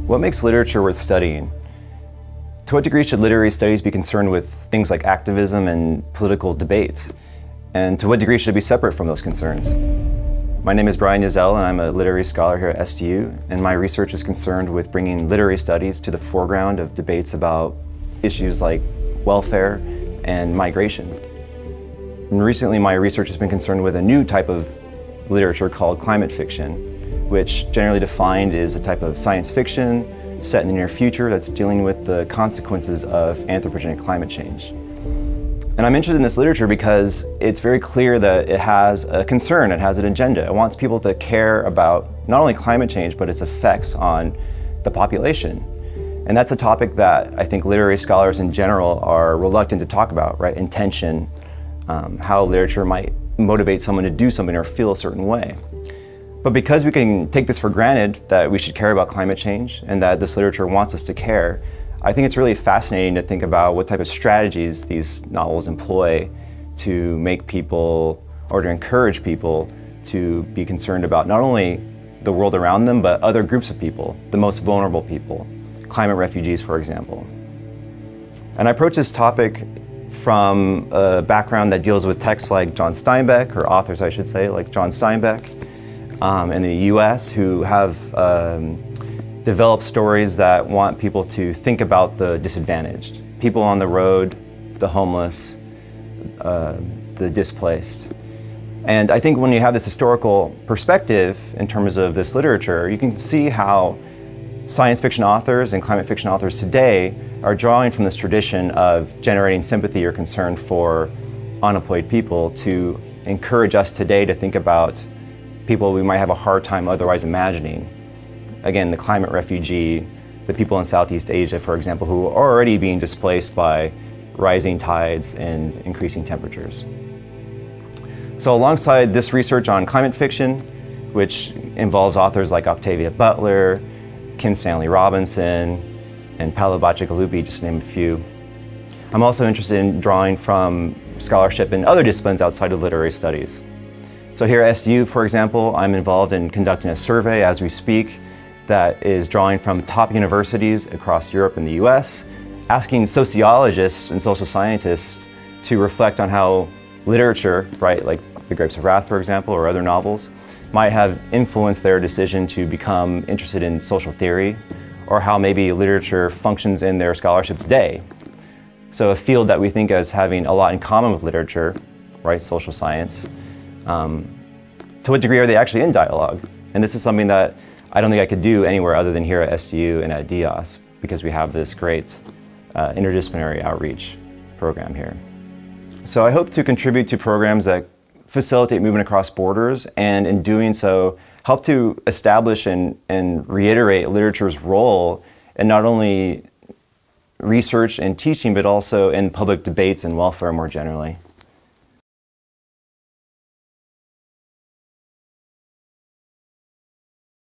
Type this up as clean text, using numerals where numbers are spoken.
What makes literature worth studying? To what degree should literary studies be concerned with things like activism and political debates? And to what degree should it be separate from those concerns? My name is Brian Yazell, and I'm a literary scholar here at SDU, and my research is concerned with bringing literary studies to the foreground of debates about issues like welfare and migration. And recently, my research has been concerned with a new type of literature called climate fiction, which generally defined is a type of science fiction set in the near future that's dealing with the consequences of anthropogenic climate change. And I'm interested in this literature because it's very clear that it has a concern, it has an agenda. It wants people to care about not only climate change, but its effects on the population. And that's a topic that I think literary scholars in general are reluctant to talk about, right? Intention, how literature might motivate someone to do something or feel a certain way. But because we can take this for granted that we should care about climate change and that this literature wants us to care, I think it's really fascinating to think about what type of strategies these novels employ to make people, or to encourage people to be concerned about not only the world around them, but other groups of people, the most vulnerable people, climate refugees, for example. And I approach this topic from a background that deals with texts like John Steinbeck, or authors I should say, like John Steinbeck, in the US, who have developed stories that want people to think about the disadvantaged, people on the road, the homeless, the displaced. And I think when you have this historical perspective in terms of this literature, you can see how science fiction authors and climate fiction authors today are drawing from this tradition of generating sympathy or concern for unemployed people to encourage us today to think about people we might have a hard time otherwise imagining. Again, the climate refugee, the people in Southeast Asia, for example, who are already being displaced by rising tides and increasing temperatures. So alongside this research on climate fiction, which involves authors like Octavia Butler, Kim Stanley Robinson, and Paolo Bacigalupi, just to name a few, I'm also interested in drawing from scholarship in other disciplines outside of literary studies. So here at SDU, for example, I'm involved in conducting a survey as we speak that is drawing from top universities across Europe and the US, asking sociologists and social scientists to reflect on how literature, right, like The Grapes of Wrath, for example, or other novels, might have influenced their decision to become interested in social theory, or how maybe literature functions in their scholarship today. So a field that we think as having a lot in common with literature, right, social science, to what degree are they actually in dialogue? And this is something that I don't think I could do anywhere other than here at SDU and at DIAS, because we have this great interdisciplinary outreach program here. So I hope to contribute to programs that facilitate movement across borders, and in doing so, help to establish and reiterate literature's role in not only research and teaching, but also in public debates and welfare more generally.